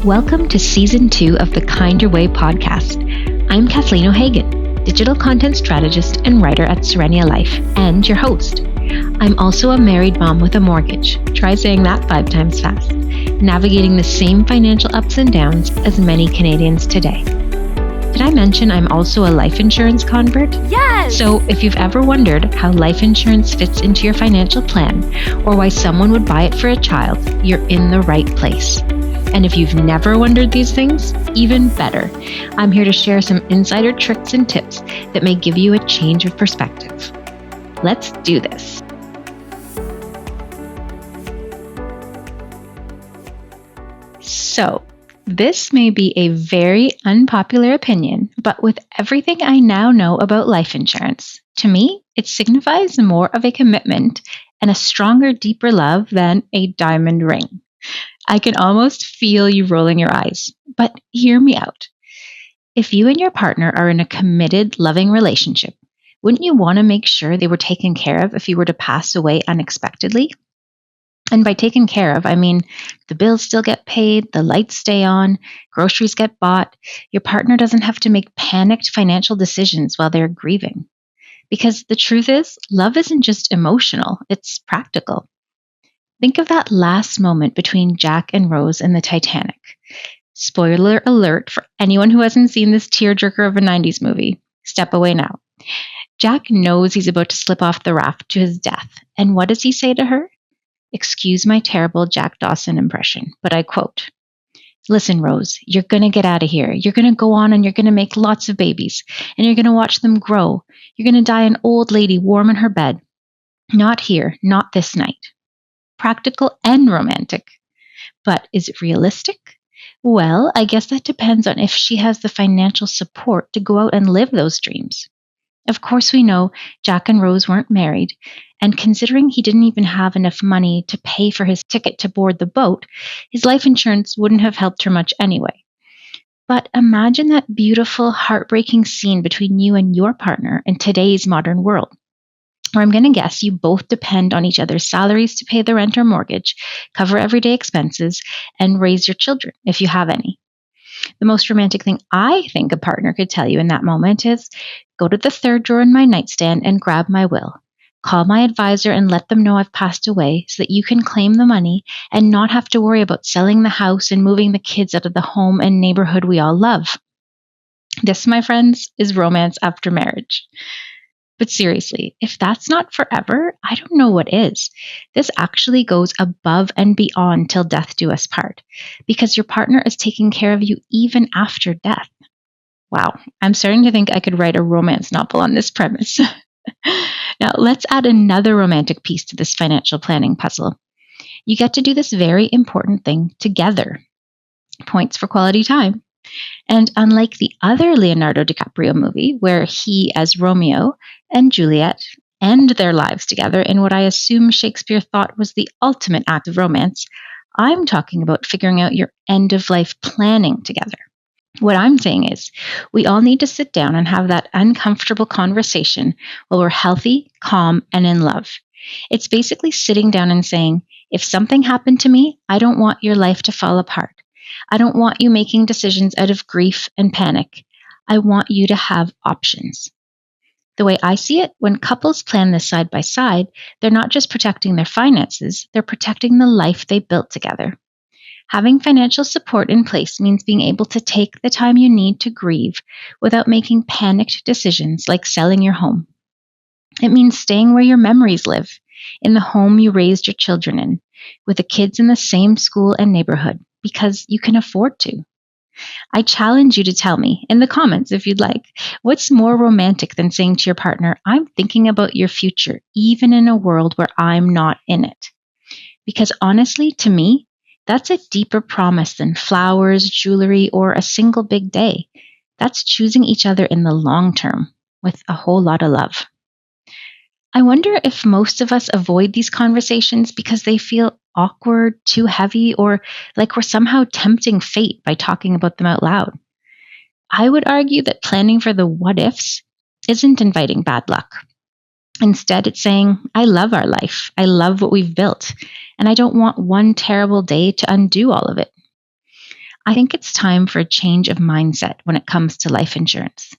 Welcome to Season 2 of the Kind Your Way podcast. I'm Kathleen O'Hagan, digital content strategist and writer at Serenia Life, and your host. I'm also a married mom with a mortgage. Try saying that 5 times fast. Navigating the same financial ups and downs as many Canadians today. Did I mention I'm also a life insurance convert? Yes! So if you've ever wondered how life insurance fits into your financial plan or why someone would buy it for a child, you're in the right place. And if you've never wondered these things, even better. I'm here to share some insider tricks and tips that may give you a change of perspective. Let's do this. So, this may be a very unpopular opinion, but with everything I now know about life insurance, to me, it signifies more of a commitment and a stronger, deeper love than a diamond ring. I can almost feel you rolling your eyes, but hear me out. If you and your partner are in a committed, loving relationship, wouldn't you want to make sure they were taken care of if you were to pass away unexpectedly? And by taken care of, I mean the bills still get paid, the lights stay on, groceries get bought. Your partner doesn't have to make panicked financial decisions while they're grieving. Because the truth is, love isn't just emotional, it's practical. Think of that last moment between Jack and Rose in the Titanic. Spoiler alert for anyone who hasn't seen this tearjerker of a 90s movie. Step away now. Jack knows he's about to slip off the raft to his death. And what does he say to her? Excuse my terrible Jack Dawson impression, but I quote, "Listen, Rose, you're going to get out of here. You're going to go on and you're going to make lots of babies. And you're going to watch them grow. You're going to die an old lady warm in her bed. Not here, not this night." Practical and romantic. But is it realistic? Well, I guess that depends on if she has the financial support to go out and live those dreams. Of course, we know Jack and Rose weren't married, and considering he didn't even have enough money to pay for his ticket to board the boat, his life insurance wouldn't have helped her much anyway. But imagine that beautiful, heartbreaking scene between you and your partner in today's modern world. Or I'm going to guess you both depend on each other's salaries to pay the rent or mortgage, cover everyday expenses, and raise your children, if you have any. The most romantic thing I think a partner could tell you in that moment is, go to the third drawer in my nightstand and grab my will. Call my advisor and let them know I've passed away so that you can claim the money and not have to worry about selling the house and moving the kids out of the home and neighborhood we all love. This, my friends, is romance after marriage. But seriously, if that's not forever, I don't know what is. This actually goes above and beyond till death do us part, because your partner is taking care of you even after death. Wow, I'm starting to think I could write a romance novel on this premise. Now, let's add another romantic piece to this financial planning puzzle. You get to do this very important thing together. Points for quality time. And unlike the other Leonardo DiCaprio movie, where he, as Romeo, and Juliet end their lives together in what I assume Shakespeare thought was the ultimate act of romance, I'm talking about figuring out your end-of-life planning together. What I'm saying is, we all need to sit down and have that uncomfortable conversation while we're healthy, calm, and in love. It's basically sitting down and saying, if something happened to me, I don't want your life to fall apart. I don't want you making decisions out of grief and panic. I want you to have options. The way I see it, when couples plan this side by side, they're not just protecting their finances, they're protecting the life they built together. Having financial support in place means being able to take the time you need to grieve without making panicked decisions like selling your home. It means staying where your memories live, in the home you raised your children in, with the kids in the same school and neighborhood, because you can afford to. I challenge you to tell me in the comments, if you'd like, what's more romantic than saying to your partner, I'm thinking about your future, even in a world where I'm not in it. Because honestly, to me, that's a deeper promise than flowers, jewelry, or a single big day. That's choosing each other in the long term with a whole lot of love. I wonder if most of us avoid these conversations because they feel awkward, too heavy, or like we're somehow tempting fate by talking about them out loud. I would argue that planning for the what ifs isn't inviting bad luck. Instead, it's saying, I love our life. I love what we've built. And I don't want one terrible day to undo all of it. I think it's time for a change of mindset when it comes to life insurance.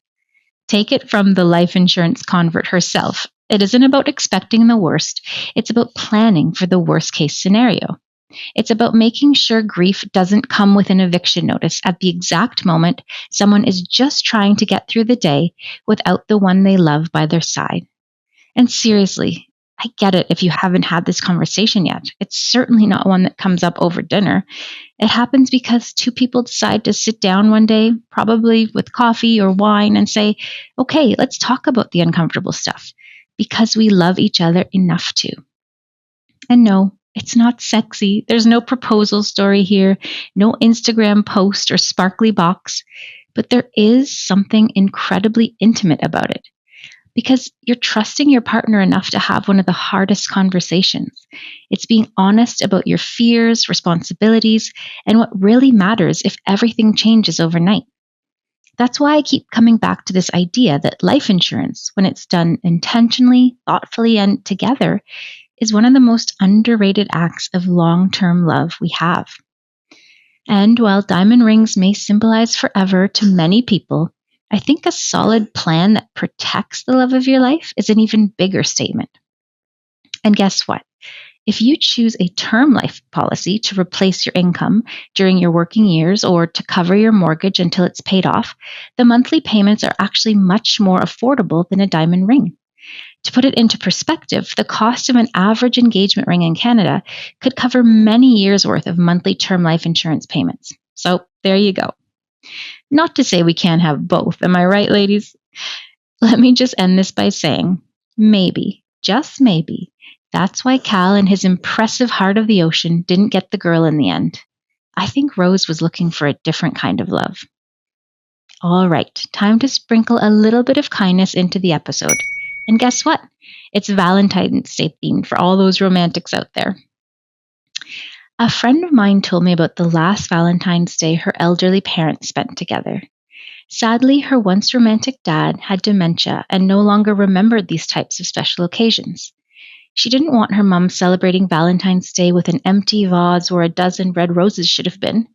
Take it from the life insurance convert herself. It isn't about expecting the worst, it's about planning for the worst case scenario. It's about making sure grief doesn't come with an eviction notice at the exact moment someone is just trying to get through the day without the one they love by their side. And seriously, I get it if you haven't had this conversation yet. It's certainly not one that comes up over dinner. It happens because two people decide to sit down one day, probably with coffee or wine, and say, okay, let's talk about the uncomfortable stuff because we love each other enough to. And no, it's not sexy. There's no proposal story here, no Instagram post or sparkly box, but there is something incredibly intimate about it because you're trusting your partner enough to have one of the hardest conversations. It's being honest about your fears, responsibilities, and what really matters if everything changes overnight. That's why I keep coming back to this idea that life insurance, when it's done intentionally, thoughtfully, and together, is one of the most underrated acts of long-term love we have. And while diamond rings may symbolize forever to many people, I think a solid plan that protects the love of your life is an even bigger statement. And guess what? If you choose a term life policy to replace your income during your working years or to cover your mortgage until it's paid off, the monthly payments are actually much more affordable than a diamond ring. To put it into perspective, the cost of an average engagement ring in Canada could cover many years' worth of monthly term life insurance payments. So there you go. Not to say we can't have both, am I right, ladies? Let me just end this by saying, maybe, just maybe, that's why Cal and his impressive heart of the ocean didn't get the girl in the end. I think Rose was looking for a different kind of love. All right, time to sprinkle a little bit of kindness into the episode. And guess what? It's Valentine's Day themed for all those romantics out there. A friend of mine told me about the last Valentine's Day her elderly parents spent together. Sadly, her once romantic dad had dementia and no longer remembered these types of special occasions. She didn't want her mom celebrating Valentine's Day with an empty vase where a dozen red roses should have been.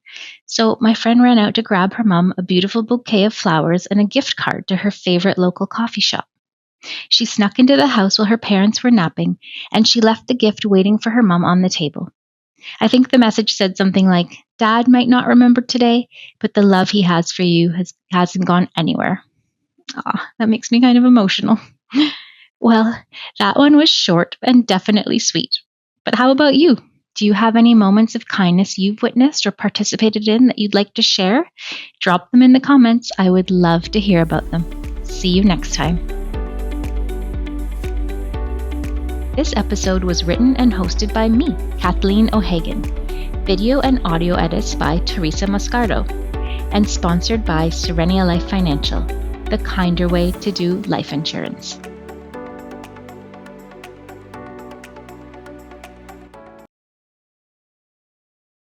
So my friend ran out to grab her mom a beautiful bouquet of flowers and a gift card to her favorite local coffee shop. She snuck into the house while her parents were napping, and she left the gift waiting for her mom on the table. I think the message said something like, Dad might not remember today, but the love he has for you hasn't gone anywhere. That makes me kind of emotional. Well, that one was short and definitely sweet. But how about you? Do you have any moments of kindness you've witnessed or participated in that you'd like to share? Drop them in the comments. I would love to hear about them. See you next time. This episode was written and hosted by me, Kathleen O'Hagan. Video and audio edits by Teresa Moscardo. And sponsored by Serenia Life Financial, the kinder way to do life insurance.